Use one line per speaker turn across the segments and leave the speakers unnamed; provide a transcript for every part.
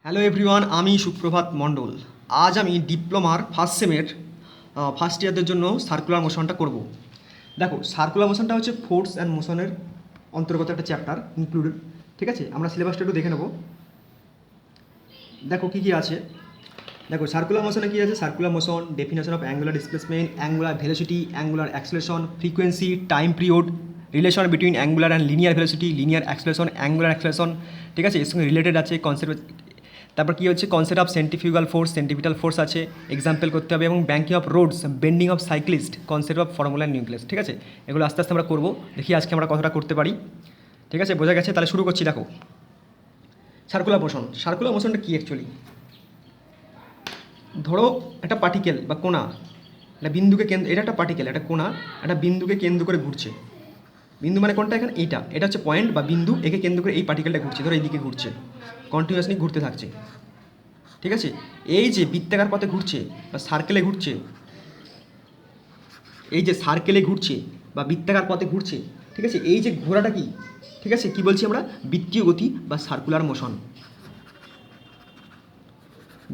Hello everyone, আমি সুপ্রভাত মণ্ডল। আজ আমি ডিপ্লোমার ফার্স্ট সেমের ফার্স্ট ইয়ারদের জন্য সার্কুলার মোশনটা করব। দেখো, সার্কুলার মোশনটা হচ্ছে ফোর্স অ্যান্ড মোশনের অন্তর্গত একটা চ্যাপ্টার ইনক্লুডেড। ঠিক আছে, আমরা সিলেবাসটা একটু দেখে নেব। দেখো কী কী আছে। দেখো, সার্কুলার মোশনে কী আছে? Circular motion, definition of angular displacement, angular velocity, angular acceleration, frequency, time period, relation between angular and linear velocity, linear acceleration, angular acceleration. ঠিক আছে, এর সঙ্গে রিলেটেড আছে কনসেপ্ট। তারপর কী হচ্ছে concept of centrifugal force, centripetal force আছে, example করতে হবে, এবং banking of roads, bending of cyclist, concept of formula nucleus. ঠিক আছে, এগুলো আস্তে আস্তে আমরা করবো। দেখি আজকে আমরা কতটা করতে পারি। ঠিক আছে, বোঝা গেছে? তাহলে শুরু করছি। দেখো, সার্কুলার মোশন। সার্কুলার মোশনটা কী অ্যাকচুয়ালি? ধরো একটা পার্টিকেল বা কোণা, একটা বিন্দুকে কেন্দ্র, এটা একটা পার্টিকেল, একটা কোণা একটা বিন্দুকে কেন্দ্র করে ঘুরছে। বিন্দু মানে কোনটা? এখানে এটা হচ্ছে পয়েন্ট বা বিন্দু, একে কেন্দ্র করে এই পার্টিকেলটা ঘুরছে। ধরো এইদিকে ঘুরছে, কন্টিনিউয়াসলি ঘুরতে থাকছে। ঠিক আছে, এই যে বৃত্তাকার পথে ঘুরছে বা সার্কেলে ঘুরছে, এই যে সার্কেলে ঘুরছে বা বৃত্তাকার পথে ঘুরছে, ঠিক আছে, এই যে ঘোরাটা কি? ঠিক আছে, কি বলছি আমরা? বৃত্তীয় গতি বা সার্কুলার মোশন।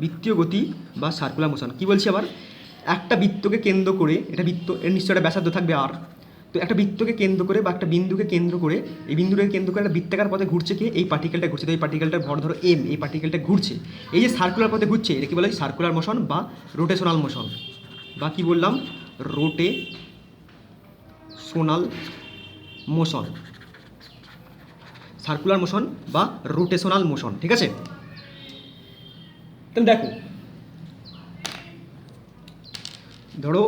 বৃত্তীয় গতি বা সার্কুলার মোশন কী বলছি আবার? একটা বৃত্তকে কেন্দ্র করে, এটা বৃত্ত, এর নিশ্চয় একটা ব্যাসার্ধ থাকবে আর। তো একটা বৃত্তকে কেন্দ্র করে বা একটা বিন্দুকে কেন্দ্র করে, এই বিন্দুটাকে কেন্দ্র করে একটা বৃত্তাকার পথে ঘুরছে কি? এই পার্টিকেলটা ঘুরছে। তো এই পার্টিকেলটার ভর ধরো এম, এই পার্টিকেলটা ঘুরছে, এই যে সার্কুলার পথে ঘুরছে, এটা কি বলে? সার্কুলার মোশন বা রোটেশনাল মোশন, বা কি বললাম? রোটেশনাল মোশন, সার্কুলার মোশন বা রোটেশনাল মোশন। ঠিক আছে, তাহলে দেখো, ধরো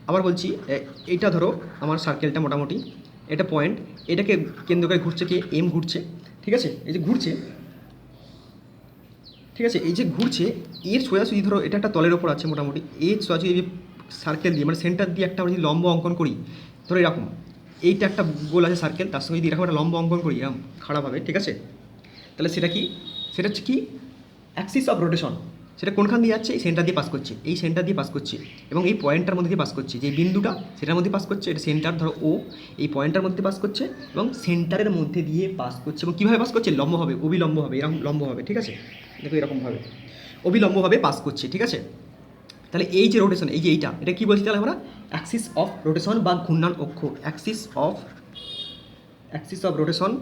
আবার বলছি, এইটা ধরো আমার সার্কেলটা মোটামুটি, এটা পয়েন্ট, এটাকে কেন্দ্র করে ঘুরছে কি? এম ঘুরছে। ঠিক আছে, এই যে ঘুরছে, ঠিক আছে, এই যে ঘুরছে, এর সোজাসুজি ধরো এটা একটা তলের ওপর আছে মোটামুটি, এর সোজাসুজি এই যে সার্কেল দিয়ে, মানে সেন্টার দিয়ে একটা আমরা যদি লম্ব অঙ্কন করি, ধরো এরকম, এইটা একটা গোল আছে সার্কেল, তার সঙ্গে যদি এরকম একটা লম্ব অঙ্কন করি এরকম খাড়াভাবে, ঠিক আছে, তাহলে সেটা কি? সেটা হচ্ছে কি? Axis of rotation. সেটা কোনখান দিয়ে যাচ্ছে? এই সেন্টার দিয়ে পাস করছে, এই সেন্টার দিয়ে পাস করছে, এবং এই পয়েন্টটার মধ্যে দিয়ে পাস করছে, যে বিন্দুটা সেটার মধ্যে পাস করছে, এটা সেন্টার ধরো ও, এই পয়েন্টটার মধ্যে পাস করছে এবং সেন্টারের মধ্যে দিয়ে পাস করছে। এবং কীভাবে পাস করছে? লম্ব হবে, অবিলম্ব হবে, এরকম লম্ব হবে। ঠিক আছে, দেখো এরকমভাবে অবিলম্বভাবে পাস করছে। ঠিক আছে, তাহলে এই যে রোটেশন, এই যে এটা কী বলছি? তাহলে আমরা অ্যাক্সিস অফ রোটেশন বা ঘূর্ণন অক্ষ, অ্যাক্সিস অফ রোটেশন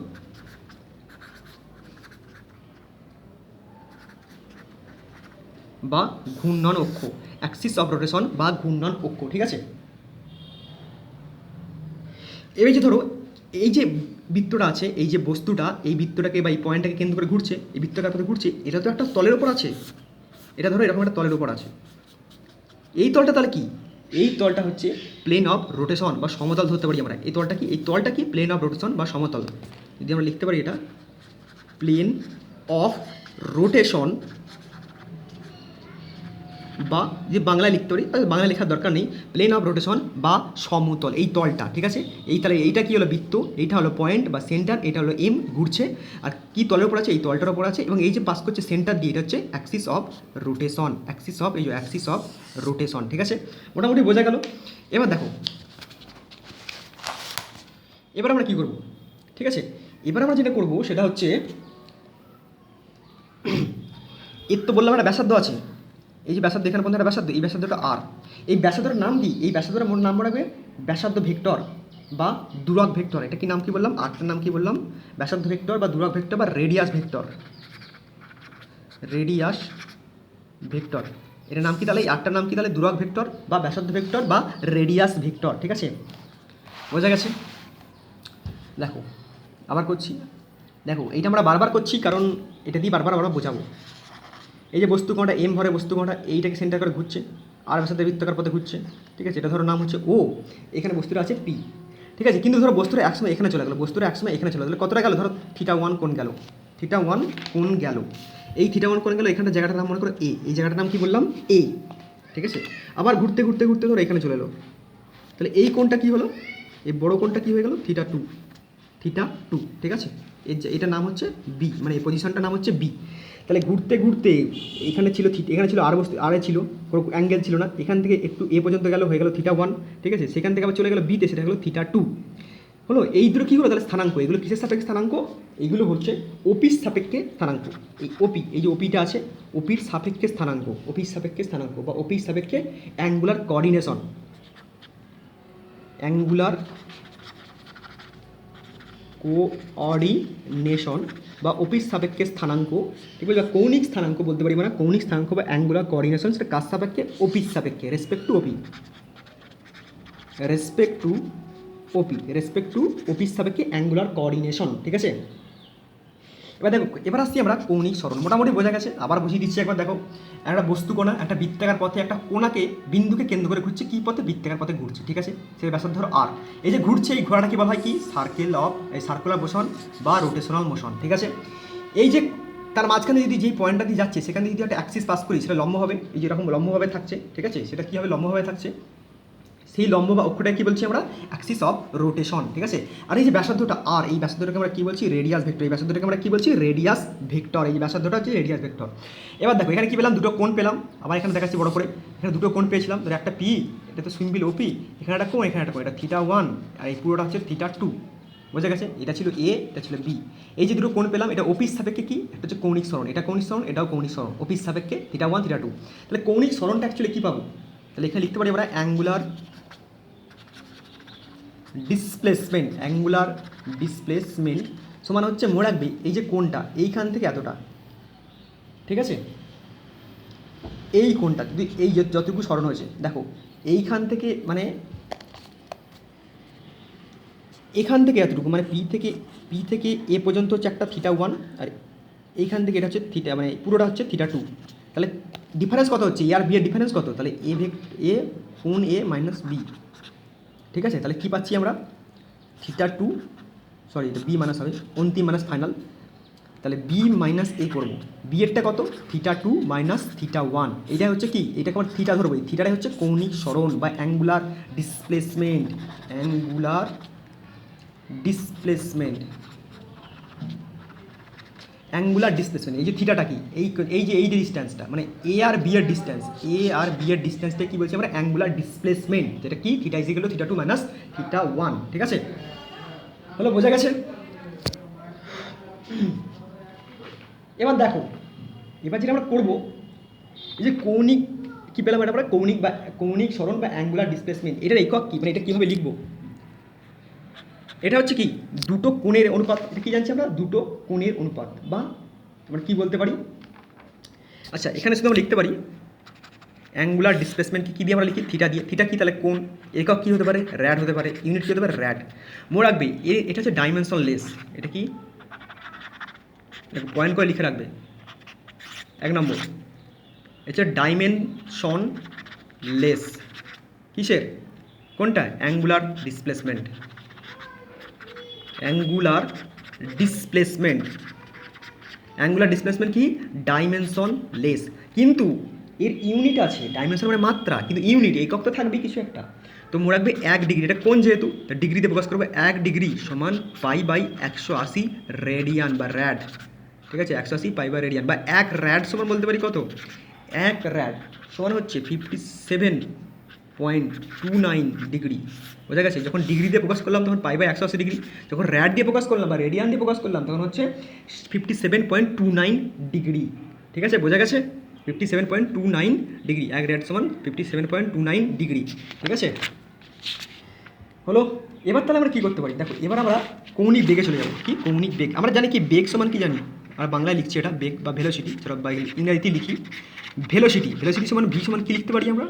বা ঘূর্ণন অক্ষ, অ্যাক্সিস অফ রোটেশন বা ঘূর্ণন অক্ষ। ঠিক আছে, এবার যে ধরো এই যে বৃত্তটা আছে, এই যে বস্তুটা, এই বৃত্তটাকে বা এই পয়েন্টটাকে কেন্দ্র করে ঘুরছে, এই বৃত্তটার পথে ঘুরছে, এটা তো একটা তলের ওপর আছে, এটা ধরো এরকম একটা তলের ওপর আছে। এই তলটা তাহলে কি? এই তলটা হচ্ছে প্লেন অফ রোটেশন বা সমতল ধরতে পারি আমরা। এই তলটা কি? এই তলটা কি? প্লেন অফ রোটেশন বা সমতল। যদি আমরা লিখতে পারি এটা প্লেন অফ রোটেশন, বা যে বাংলায় লিখতে পারি, বাংলায় লেখার দরকার নেই, প্লেন অফ রোটেশন বা সমতল, এই তলটা। ঠিক আছে, এই তাহলে এইটা কি হলো? বৃত্ত, এইটা হলো পয়েন্ট বা সেন্টার, এটা হলো এম ঘুরছে, আর কি তলের উপর আছে? এই তলটার উপর আছে, এবং এই যে পাস করছে সেন্টার দিয়ে, এটা হচ্ছে Axis of rotation, Axis of, এই যে অ্যাক্সিস অফ রোটেশন। ঠিক আছে, মোটামুটি বোঝা গেল। এবার দেখো, এবার আমরা কী করব? ঠিক আছে, এবার আমরা যেটা করব সেটা হচ্ছে, এর তো বললাম একটা ব্যাসার্ধ আছে, এই যে ব্যাসার্ধ, এখানে পর্যন্ত একটা ব্যাসার্ধ, এই ব্যাসার্ধটা আর, এই ব্যাসার্ধটার নাম কি? এই ব্যাসার্ধটার নাম রাখবে ব্যাসার্ধ ভেক্টর বা দূরক ভেক্টর। এটা কি নাম কি বললাম? আরটার নাম কি বললাম? ব্যাসার্ধ ভেক্টর বা দূরক ভেক্টর বা রেডিয়াস ভেক্টর, রেডিয়াস ভেক্টর, এটার নাম কি তাহলে? এই আরটার নাম কি তাহলে? দূরক ভেক্টর বা ব্যাসার্ধ ভেক্টর বা রেডিয়াস ভেক্টর। ঠিক আছে, বোঝা গেছে? দেখো আবার করছি, দেখো এইটা আমরা বারবার করছি কারণ এটা দিয়ে বারবার আমরা বোঝাবো। এই যে বস্তু কোণটা এম ভরে, বস্তু কোণটা এইটাকে সেন্টার করে ঘুরছে, আর ব্যাসার্ধের বৃত্তাকার পথে ঘুরছে। ঠিক আছে, এটা ধরো নাম হচ্ছে ও, এখানে বস্তুটা আছে পি। ঠিক আছে, কিন্তু ধরো বস্তুটা একসময় এখানে চলে গেলো, বস্তুটা একসময় এখানে চলে গেলো, কতটা গেলো? ধরো θ1 কোণ গেল, θ1 কোণ গেল, এই θ1 কোণ গেলো, এখানটা জায়গাটার নাম মনে করো এ, এই জায়গাটার নাম কি বললাম? এ। ঠিক আছে, আবার ঘুরতে ঘুরতে ঘুরতে ধরো এখানে চলে এলো, তাহলে এই কোণটা কী হলো? এই বড় কোণটা কী হয়ে গেল? θ2, θ2। ঠিক আছে, এটার নাম হচ্ছে বি, মানে এই পজিশনটার নাম হচ্ছে বি। তাহলে ঘুরতে ঘুরতে এখানে ছিল এখানে ছিল আর বস্তু, আরে ছিল কোনো অ্যাঙ্গেল ছিল না, এখান থেকে একটু এ পর্যন্ত গেল, হয়ে গেল θ1। ঠিক আছে, সেখান থেকে আবার চলে গেল বিতে, সেটা হলো θ2 হলো। এই দুটো কী হলো তাহলে? স্থানাঙ্ক। এগুলো কিসের সাপেক্ষে স্থানাঙ্ক? এইগুলো হচ্ছে ওপির সাপেক্ষে স্থানাঙ্ক। এই ওপি, এই যে ওপিটা আছে, ওপির সাপেক্ষে স্থানাঙ্ক, ওপির সাপেক্ষে স্থানাঙ্ক বা ওপির সাপেক্ষে অ্যাঙ্গুলার কোঅর্ডিনেশন, অ্যাঙ্গুলার কোঅর্ডিনেশন বা ওপির সাপেক্ষে স্থানাঙ্ক, ঠিক আছে, কৌণিক স্থানাঙ্ক বলতে পারি মানে কৌণিক স্থানাঙ্ক বা অ্যাঙ্গুলার কোঅর্ডিনেশন, সেটা কার সাপেক্ষে? ওপির সাপেক্ষে, respect to OP, respect to OP, respect to ওপির সাপেক্ষে অ্যাঙ্গুলার কোঅর্ডিনেশন, ঠিক আছে। এবার দেখো, এবার আসছি আমরা কৌণিক সরণ, মোটামুটি বোঝা গেছে। আবার বুঝিয়ে দিচ্ছি একবার, দেখো একটা বস্তু কোণা একটা বৃত্তাকার পথে একটা কোণাকে বিন্দুকে কেন্দ্র করে ঘুরছে, কী পথে? বৃত্তাকার পথে ঘুরছে, ঠিক আছে। সে ব্যাসার্ধ ধরো আর, এই যে ঘুরছে এই ঘোরাটা কি বলা হয়? কি সার্কেল অফ এই সার্কুলার মোশন বা রোটেশনাল মোশন, ঠিক আছে। এই যে তার মাঝখানে যদি যেই পয়েন্টটা দিয়ে যাচ্ছে সেখানে যদি একটা অ্যাক্সিস পাস করি, সেটা লম্ব হবে, এই যেরকম লম্বভাবে থাকছে, ঠিক আছে। সেটা কী হবে? লম্বভাবে থাকছে। সেই লম্ব বা অক্ষটা কী বলছি আমরা? অ্যাক্সিস অফ রোটেশন, ঠিক আছে। আর এই যে ব্যাসার্ধটা আর, এই ব্যাসার্ধটাকে আমরা কী বলছি? Radius vector. এই ব্যাসার্ধটাকে আমরা কী বলছি? Radius vector. এই ব্যাসার্ধটা হচ্ছে রেডিয়াস ভেক্টর। এবার দেখো এখানে কী পেলাম? দুটো কোণ পেলাম। আবার এখানে দেখাচ্ছি বড় করে, এখানে দুটো কোণ পেয়েছিলাম, ধরো একটা পি, এটা তো সুইংবিল ওপি, এখানে একটা কোণ, এখানে একটা কোণ, এটা θ1 আর এই পুরোটা হচ্ছে θ2, বোঝা গেছে। এটা ছিল এ, এটা ছিল বি। এই যে দুটো কোণ পেলাম, এটা ওপির সাপেক্ষে কি? একটা হচ্ছে কৌণিক সরণ, এটা কৌণিক সরণ, এটাও কৌণিক সরণ, ওপির সাপেক্ষে θ1 θ2। তাহলে কৌণিক সরণটা অ্যাকচুয়ালি কী পাবো? তাহলে এখানে লিখতে পারি আমরা অ্যাঙ্গুলার ডিসপ্লেসমেন্ট, অ্যাঙ্গুলার ডিসপ্লেসমেন্ট সমান হচ্ছে, মনে রাখবে এই যে কোণটা এইখান থেকে এতটা, ঠিক আছে, এই কোণটা যদি এই যতটুকু সরণ হয়েছে, দেখো এইখান থেকে মানে এখান থেকে এতটুকু মানে পি থেকে এ পর্যন্ত হচ্ছে একটা θ1, আর এইখান থেকে এটা হচ্ছে থিটা, মানে পুরোটা হচ্ছে θ2। তাহলে ডিফারেন্স কত হচ্ছে? এ আর বি এর ডিফারেন্স কত? তাহলে এ কোণ এ মাইনাস বি, ঠিক আছে। তাহলে কী পাচ্ছি আমরা? θ2, সরি এটা বি মাইনাস হবে, অন্তিম মাইনাস ফাইনাল। তাহলে বি মাইনাস এ করবো, বি এরটা কত? θ2 মাইনাস θ1। এইটা হচ্ছে কি? এটাকে আমরা থিটা ধরবো, এই থিটাটাই হচ্ছে কৌণিক সরণ বা angular displacement, angular displacement, angular displacement. এই যে থিটাটা কি? এই যে ডিস্ট্যান্সটা মানে এ আর বি এর ডিস্ট্যান্স, এ আর বি এর ডিস্ট্যান্সটা কি বলছি আমরা? অ্যাঙ্গুলার ডিসপ্লেসমেন্ট, যেটা কি theta is equal to θ2 minus θ1, ঠিক আছে। হলো, বোঝা গেছে। এবার দেখো, এবার যেটা আমরা করবো, এই যে কৌণিক কী পেলাম? এটা আমরা কৌণিক সরণ বা অ্যাঙ্গুলার ডিসপ্লেসমেন্ট, এটার একক কী, মানে এটা কীভাবে লিখবো? এটা হচ্ছে কি? দুটো কোণের অনুপাত। এটা কী জানছি আমরা? দুটো কোণের অনুপাত, বা আমরা কী বলতে পারি? আচ্ছা, এখানে শুধু আমরা লিখতে পারি অ্যাঙ্গুলার ডিসপ্লেসমেন্টকে কী দিয়ে আমরা লিখি? থিটা দিয়ে। থিটা কী? তাহলে কোণ। একক কী হতে পারে? র্যাড হতে পারে। ইউনিট কী হতে পারে? র্যাড। মনে রাখবে এটা হচ্ছে ডাইমেনশন লেস। এটা কি? পয়েন্ট করে লিখে রাখবে। 1 নম্বর হচ্ছে ডাইমেনশন লেস। কিসের? কোনটা? Angular displacement, angular displacement. Angular displacement কি? Dimensionless. কিন্তু এর ইউনিট আছে, ডাইমেনশন মানে মাত্রা, কিন্তু ইউনিট একক তো থাকবে কিছু একটা। তো মনে রাখবে 1 ডিগ্রি, এটা কোন যেহেতু ডিগ্রিতে প্রকাশ করবে, 1 ডিগ্রি সমান π/180 রেডিয়ান বা র্যাড, ঠিক আছে। 180 π/রেডিয়ান বা 1 র্যাড সমান বলতে পারি কত? 1 র্যাড সমান হচ্ছে 57.29 ডিগ্রি, বোঝা গেছে। যখন ডিগ্রি দিয়ে প্রকাশ করলাম তখন π/180 ডিগ্রি, যখন র্যাড দিয়ে প্রকাশ করলাম বা রেডিয়ান দিয়ে প্রকাশ করলাম তখন হচ্ছে 57.29 ডিগ্রি, ঠিক আছে, বোঝা গেছে। 57.29 ডিগ্রি, 1 র্যাড সমান 57.29 ডিগ্রি, ঠিক আছে। হলো, এবার তাহলে আমরা কী করতে পারি? দেখো এবার আমরা কৌণিক বেগে চলে যাবো। কি কৌণিক বেগ? আমরা জানি কি বেগ সমান কি জানি? আর বাংলায় লিখছি এটা বেগ বা ভেলোসিটি, যেটা বা ইংরেজিতে লিখি ভেলোসিটি। ভেলোসিটি সমান ভি সমান কী লিখতে পারি আমরা?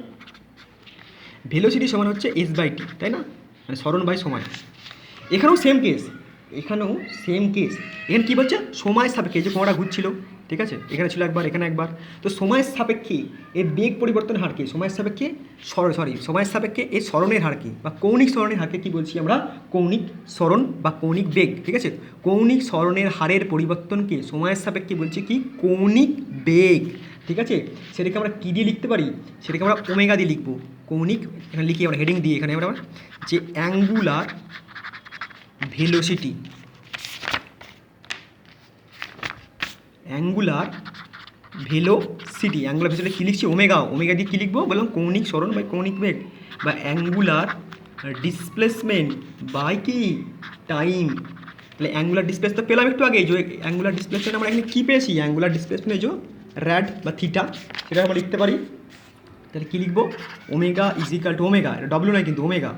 ভেলোসিটি সমান হচ্ছে s/t, তাই না, মানে সরণ বাই সময়। এখানেও সেম কেস, এখানে কী বলছে? সময়ের সাপেক্ষে যে কোণাটা ঘুরছিল, ঠিক আছে, এখানে ছিল একবার, এখানে একবার। তো সময়ের সাপেক্ষে এর বেগ পরিবর্তনের হারকে, সময়ের সাপেক্ষে সময়ের সাপেক্ষে এর সরণের হারকে বা কৌণিক সরণের হারকে কী বলছি আমরা? কৌণিক সরণ বা কৌণিক বেগ, ঠিক আছে। কৌণিক সরণের হারের পরিবর্তনকে সময়ের সাপেক্ষে বলছি কি? কৌণিক বেগ, ঠিক আছে। সেটাকে আমরা কী দিয়ে লিখতে পারি? সেটাকে আমরা ওমেগা দিয়ে লিখবো। কৌণিক, এখানে লিখি আমরা হেডিং দিয়ে, এখানে আমরা যে অ্যাঙ্গুলার ভেলোসিটি, অ্যাঙ্গুলার ভেলোসিটি কী লিখছি? ওমেগা দিয়ে কী লিখবো বললাম? কৌণিক সরণ বাই কৌণিক বেগ বা অ্যাঙ্গুলার ডিসপ্লেসমেন্ট বাই কি? টাইম, তাহলে অ্যাঙ্গুলার ডিসপ্লেস তো পেলাম একটু আগে, এই যে অ্যাঙ্গুলার ডিসপ্লেসমেন্ট আমরা এখানে কী পেয়েছি, অ্যাঙ্গুলার ডিসপ্লেসমেন্ট এই যে র্যাড বা থিটা, সেটা আমরা লিখতে পারি। তাহলে কী লিখবো, omega is equal to, omega এটা ডব্লিউ নয় কিন্তু, omega,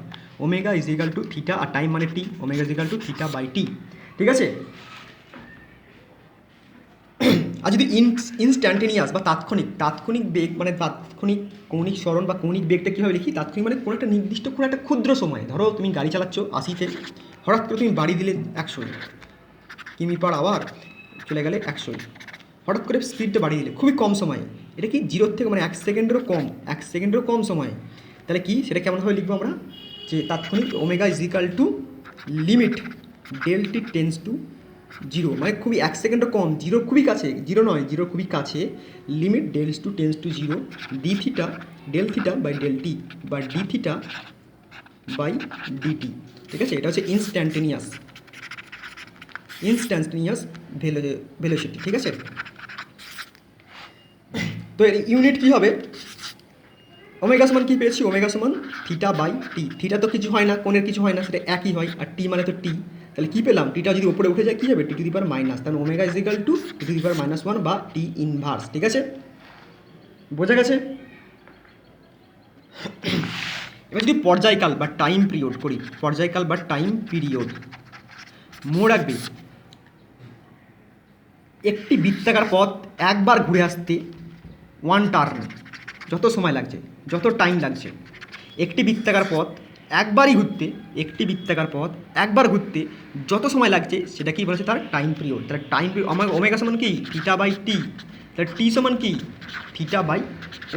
omega is equal to theta, আর টাইম মানে T, omega is equal to theta by T. ঠিক আছে। আর যদি ইনস্ট্যান্টেনিয়াস বা তাৎক্ষণিক বেগ মানে তাৎক্ষণিক কৌণিক সরণ বা কৌণিক বেগটা কীভাবে লিখি, তাৎক্ষণিক মানে কোনো একটা নির্দিষ্ট কোনো একটা ক্ষুদ্র সময়, ধরো তুমি গাড়ি চালাচ্ছ 80-তে, হঠাৎ করে তুমি বাড়ি দিলে 100 কিমি/আওয়ার, চলে গেলে 100, হঠাৎ করে স্পিডটা বাড়িয়ে দিলে খুবই কম সময়ে, এটা কি 0 থেকে মানে 1 সেকেন্ডেরও কম সময়, তাহলে কি সেটা কেমনভাবে লিখবো আমরা, যে তাৎক্ষণিক omega is equal to limit del t tends to 0, মানে খুবই 1 সেকেন্ডও কম, 0 খুবই কাছে, 0 নয় 0 খুবই কাছে, limit del t tends to 0 d theta del theta by del t বা ডি থিটা বাই ডিটি। ঠিক আছে, এটা হচ্ছে ইনস্ট্যান্টেনিয়াস ভেলোসিটি। ঠিক আছে, তো এর ইউনিট কী হবে, ওমেগা সমান কী পেয়েছি, ওমেগা সমান থিটা বাই টি, থিটা তো কিছু হয় না, কোণের কিছু হয় না, সেটা একই হয়, আর টি মানে তো টি, তাহলে কী পেলাম, টিটা যদি উপরে উঠে যায় কী হবে, T to the power minus, তাহলে omega is equal to T to the power -1 বা টি ইনভার্স। ঠিক আছে, বোঝা গেছে। এবার যদি পর্যায়কাল বা টাইম পিরিয়ড করি, পর্যায়কাল বা টাইম পিরিয়ড, মনে রাখবে একটি বৃত্তাকার পথ একবার ঘুরে আসতে 1 টার্ন, যত সময় লাগছে, যত টাইম লাগছে, একটি বৃত্তাকার পথ একবার ঘুরতে যত সময় লাগছে সেটা কি বলেছে, তার টাইম পিরিয়ড। তাহলে টাইম পিরিয়ড আমার ওমেগা সমান কি থিটা বাই টি, তাহলে টি সমান কি থিটা বাই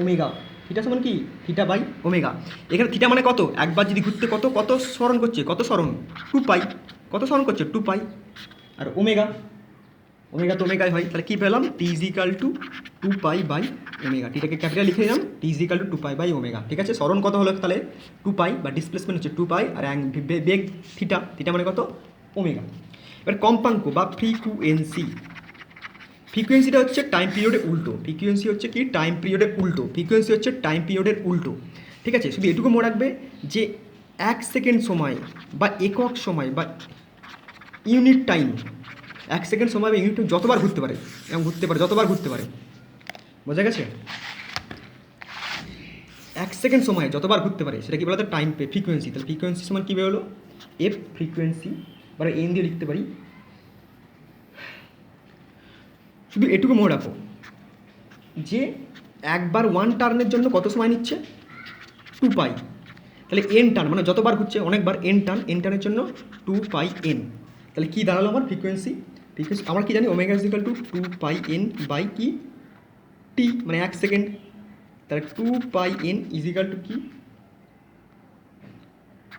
ওমেগা, থিটা সমান কি থিটা বাই ওমেগা। এখানে থিটা মানে কত, একবার যদি ঘুরতে কত স্মরণ করছে, কত স্মরণ 2 পাই, কত স্মরণ করছে 2 পাই, আর ওমেগা তো ওমেগাই হয়, তাহলে কী পেলাম, T is equal to 2 pi by omega, টিটাকে ক্যাপিটাল লিখে নিলাম, T is equal to 2 pi by omega. ঠিক আছে, স্মরণ কত হলো তাহলে 2 পাই, বা ডিসপ্লেসমেন্ট হচ্ছে 2 পাই, আর বেগ থিটা মানে কত ওমেগা। এবার কম্পাঙ্ক বা ফ্রিকুয়েন্সিটা হচ্ছে টাইম পিরিয়ডের উল্টো, ফ্রিকুয়েন্সি হচ্ছে টাইম পিরিয়ডের উল্টো। ঠিক আছে, শুধু এটুকু মনে রাখবে যে 1 সেকেন্ড সময় বা একক সময় বা ইউনিট টাইম, 1 সেকেন্ড সময় বা ইউনিট যতবার ঘুরতে পারে, যতবার ঘুরতে পারে, বোঝা গেছে। 1 সেকেন্ড সময় যতবার ঘুরতে পারে সেটা কি বলা যায়, টাইম ফ্রিকোয়েন্সি। তাহলে ফ্রিকোয়েন্সি সমান কী বেরোলো, এফ ফ্রিকোয়েন্সি বা এন দিয়ে লিখতে পারি। শুধু এটুকু মনে রাখো যে একবার 1 টার্নের জন্য কত সময় নিচ্ছে 2 পাই, তাহলে এন টার্ন মানে যতবার ঘুরছে অনেকবার, এন টার্নের জন্য 2 পাই এন। তাহলে কী দাঁড়ালো আমার ফ্রিকোয়েন্সি আমরা কি জানি, omega is equal to 2 pi n by কি টি মানে 1 সেকেন্ড, তাহলে 2 pi n is equal to কি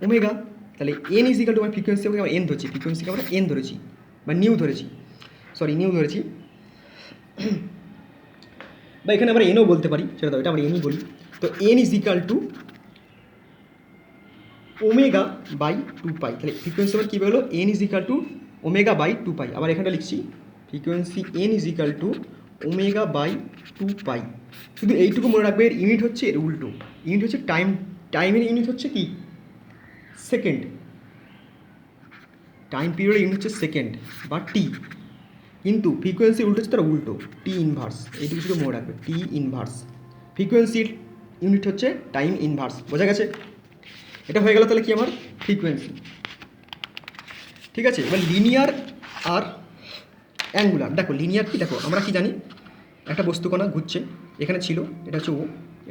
ওমেগা। তাহলে এন ইজ ইকাল টু আমার ফ্রিকোয়েন্সি আমরা এন ধরছি, ফ্রিকোয়েন্সিকে আমরা এন ধরেছি বা নিউ ধরেছি বা এখানে আমরা এনও বলতে পারি, সেটা দাও, এটা আমরা এনই বলি। তো n is equal to omega by 2 pi, তাহলে ফ্রিকোয়েন্সি আমার কী বেরোলো, n is equal to omega by 2 pi. আবার এখানটা লিখছি frequency n is equal to omega by 2 pi. শুধু এইটুকু মনে রাখবে, এর ইউনিট হচ্ছে এর উল্টো, ইউনিট হচ্ছে টাইমের ইউনিট হচ্ছে কি সেকেন্ড, টাইম পিরিয়ডের ইউনিট হচ্ছে সেকেন্ড বা টি, কিন্তু ফ্রিকোয়েন্সি উল্টো হচ্ছে তার উল্টো, টি ইনভার্স। এইটুকু শুধু মনে রাখবে, টি ইনভার্স, ফ্রিকোয়েন্সির ইউনিট হচ্ছে টাইম ইনভার্স। বোঝা গেছে, এটা হয়ে গেল তাহলে কি আমার ফ্রিকোয়েন্সি। ঠিক আছে, এবার লিনিয়ার আর অ্যাঙ্গুলার। দেখো লিনিয়ার কি, দেখো আমরা কি জানি, একটা বস্তুকণা ঘুরছে, এখানে ছিল, এটা হচ্ছে ও,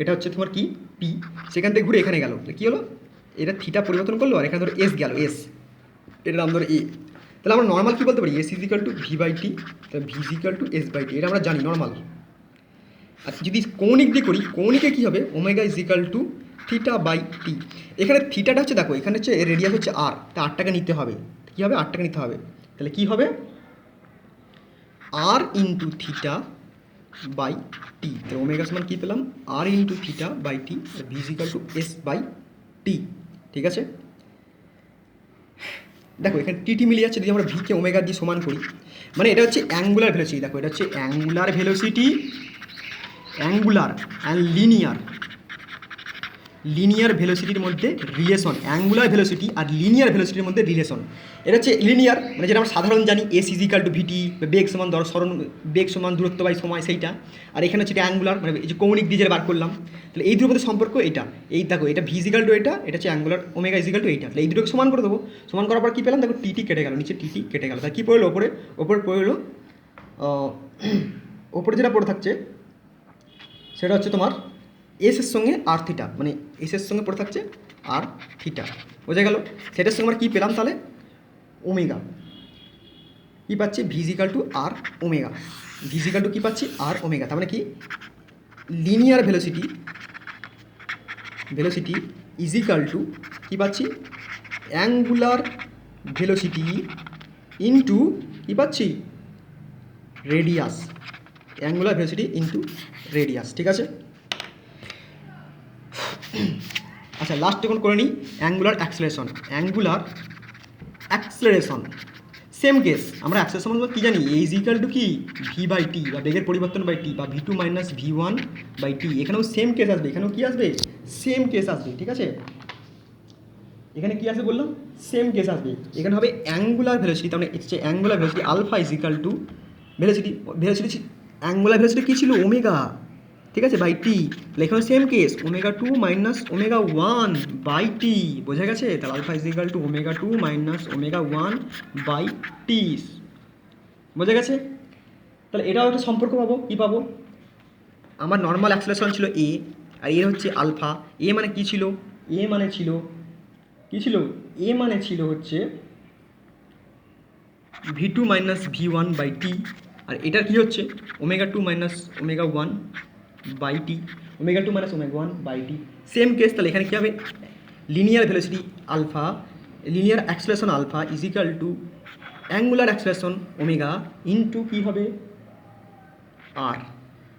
এটা হচ্ছে তোমার কি পি, সেখান থেকে ঘুরে এখানে গেল, কী হলো, এটা থিটা পরিবর্তন করলো, আর এখানে ধরো এস গেল, এটার নাম ধরো এ। তাহলে আমরা নর্মাল কী বলতে পারি, S is equal to V by T, তাহলে V is equal to S by T, এটা আমরা জানি নর্মাল। আর যদি কৌণিক দিয়ে করি, কৌণিকে কী হবে, omega is equal to theta by T. এখানে থিটাটা হচ্ছে, দেখো এখানে হচ্ছে রেডিয়াস হচ্ছে আর, তা 8 টাকা নিতে হবে, কী হবে 8 টাকা নিতে হবে, তাহলে কী হবে R into theta by T. তো ওমেগা সমান কী পেলাম, R into theta by T, V is equal to S by T. ঠিক আছে, দেখো এখানে টি মিলিয়ে যাচ্ছে, যদি আমরা ভিকে ওমেগা দিয়ে সমান করি, মানে এটা হচ্ছে অ্যাঙ্গুলার ভেলোসিটি। দেখো এটা হচ্ছে angular velocity, angular and linear linear ভেলোসিটির মধ্যে রিলেশন, অ্যাঙ্গুলার ভেলোসিটি আর লিনিয়ার ভেলোসিটির মধ্যে রিলেশন। এটা হচ্ছে লিনিয়ার, মানে যেটা আমরা সাধারণ জানি এস ইজিক্যাল টু ভিটি, বেগ সমান সরণ, বেগ সমান দূরত্ব বাই সময়, সেইটা। আর এখানে হচ্ছে এটা অ্যাঙ্গুলার, মানে এই যে কৌণিক দিয়ে যেটা বার করলাম, তাহলে এই দুটোর মধ্যে সম্পর্ক এটা। এই দেখো, এটা ভি ইজিক্যাল টু এটা হচ্ছে অ্যাঙ্গুলার, ওমেগা ইজিক্যাল টু এইটা। তাহলে এই দুটোকে সমান করে দেবো, সমান করার পর কী পেলাম দেখো, টিটি কেটে গেল, নিচে টিটি কেটে গেল। তাহলে কী পড়লো ওপরে পড়লো ওপরে যেটা পড়ে থাকছে সেটা হচ্ছে তোমার এসের সঙ্গে আর থিটা, মানে এসের সঙ্গে পড়ে থাকছে আর থিটা, বোঝা গেল। সেটার সঙ্গে আমরা কী পেলাম তাহলে, ওমেগা। কী পাচ্ছি, V is equal to R omega, V is equal to কী পাচ্ছি, আর ওমেগা। তার মানে কি, লিনিয়ার ভেলোসিটি ইজিক্যাল টু কী পাচ্ছি, অ্যাঙ্গুলার ভেলোসিটি ইন্টু কী পাচ্ছি, radius, angular velocity into radius, ঠিক আছে। আচ্ছা, লাস্ট এখন করে নিই অ্যাঙ্গুলার অ্যাক্সেলারেশন। সেম কেস, আমরা অ্যাক্সেলারেশন কী জানি, এ ইজ ইকাল টু কি, ভি বাই টি, বা বেগের পরিবর্তন বাই টি, বা V two minus V one by T. এখানেও সেম কেস আসবে, এখানেও কী আসবে, সেম কেস আসবে, ঠিক আছে। এখানে কী আসবে বললাম, সেম কেস আসবে। এখানে হবে অ্যাঙ্গুলার ভেলোসিটি, তার মানে হচ্ছে angular velocity alpha is equal to velocity angular velocity কী ছিল, ওমেগা, ঠিক আছে, বাই টি। তাহলে এখানে same case, omega two minus omega one by T, বোঝা গেছে। তাহলে alpha is equal to omega two minus omega one by T, বোঝা গেছে। তাহলে এটাও একটা সম্পর্ক পাবো, কী পাবো, আমার নর্মাল অ্যাক্সেলারেশন ছিল এ, আর এ হচ্ছে আলফা। এ মানে কী ছিল, এ মানে ছিল কী ছিল, এ মানে ছিল হচ্ছে V two minus V one by T, আর এটার কী হচ্ছে, omega two minus omega one by T, omega two minus omega one by T, same case. তাহলে এখানে কী হবে, linear velocity alpha, linear acceleration alpha is equal to angular acceleration omega into কী হবে, আর,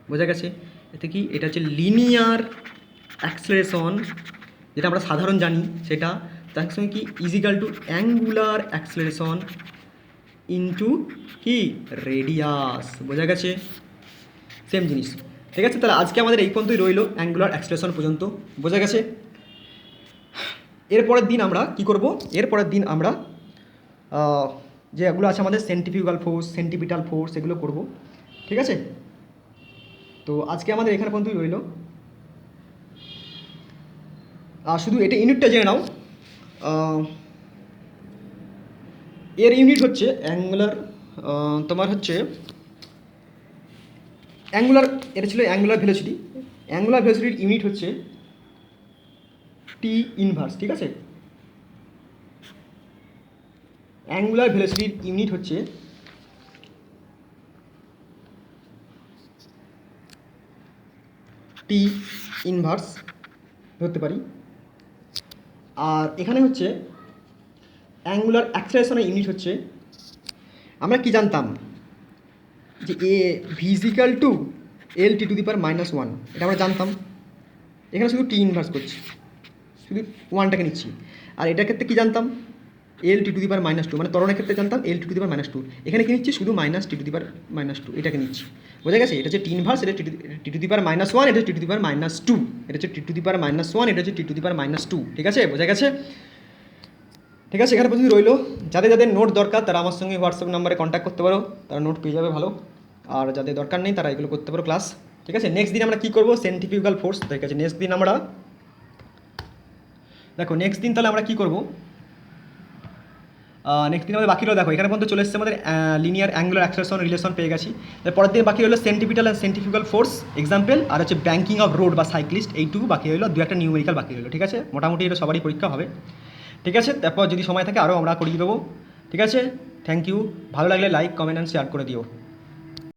বোঝা গেছে। এতে কি, এটা হচ্ছে লিনিয়ার অ্যাক্সেলারেশন, যেটা আমরা সাধারণ জানি সেটা, তার সঙ্গে কি is equal to angular acceleration into কি, রেডিয়াস, বোঝা গেছে, সেম জিনিস, ঠিক আছে। তাহলে আজকে আমাদের এই পর্যন্তই রইলো, অ্যাঙ্গুলার অ্যাক্সেলারেশন পর্যন্ত, বোঝা গেছে। এরপরের দিন আমরা কি করব, এরপরের দিন আমরা যেগুলো আছে আমাদের সেন্ট্রিফিউগাল ফোর্স, সেন্টিপিটাল ফোর্স, এগুলো করব, ঠিক আছে। তো আজকে আমাদের এখানে পর্যন্তই রইলো। শুধু এটা ইউনিটটা জেনে নাও, এর ইউনিট হচ্ছে অ্যাঙ্গুলার, তোমার হচ্ছে অ্যাঙ্গুলার, এটা ছিল অ্যাঙ্গুলার ভেলোসিটি, অ্যাঙ্গুলার ভেলোসিটির ইউনিট হচ্ছে টি ইনভার্স, ঠিক আছে। অ্যাঙ্গুলার ভেলোসিটির ইউনিট হচ্ছে টি ইনভার্স ধরতে পারি। আর এখানে হচ্ছে অ্যাঙ্গুলার অ্যাক্সেলারেশনের ইউনিট হচ্ছে, আমরা কি জানতাম যে A V is equal to L T to the power minus one, এটা আমরা জানতাম। এখানে শুধু টি ইনভার্স করছি, শুধু ওয়ানটাকে নিচ্ছি। আর এটার ক্ষেত্রে কী জানতাম, L T to the power minus two, মানে ত্বরণের ক্ষেত্রে জানতাম L T to the power minus two. এখানে কি নিচ্ছি, শুধু minus T to the power minus two, এটাকে নিচ্ছি, বোঝা গেছে। এটা হচ্ছে টি ইনভার্স, এটা T to the power minus one, এটা হচ্ছে T to the power minus two, এটা হচ্ছে T to the power minus one, এটা হচ্ছে T to the power minus two, ঠিক আছে, বোঝা গেছে। ঠিক আছে, এখানে পর্যন্ত রইলো। যাদের যাদের নোট দরকার তারা আমার সঙ্গে হোয়াটসঅ্যাপ নাম্বারে কন্ট্যাক্ট করতে পারো, তারা নোট পেয়ে যাবে ভালো। আর যাদের দরকার নেই তারা এগুলো করতে পারো ক্লাস, ঠিক আছে। নেক্সট দিন আমরা কী করবো, সেন্ট্রিফিউগাল ফোর্স, ঠিক আছে। নেক্সট দিন আমরা দেখো, নেক্সট দিন তাহলে আমরা কী করবো, নেক্সট দিন আমাদের বাকি রইলো, দেখো এখানে পর্যন্ত চলে এসেছে আমাদের লিনিয়ার অ্যাঙ্গুলার অ্যাক্সেলারেশন রিলেশন পেয়ে গেছি। পরের দিন বাকি রইলো সেন্টিপিটাল অ্যান্ড সেন্ট্রিফিউগাল ফোর্স এক্সাম্পল, আর হচ্ছে ব্যাঙ্কিং অফ রোড বা সাইক্লিস্ট, এইটুকু বাকি রইলো, দু একটা নিউমেরিক্যাল বাকি রইলো, ঠিক আছে। মোটামুটি এটা সবারই পরীক্ষা হবে, ঠিক আছে। তারপর যদি সময় থাকে আরও আমরা করিয়ে দেবো, ঠিক আছে। থ্যাংক ইউ, ভালো লাগলে লাইক, কমেন্ট অ্যান্ড শেয়ার করে দিও।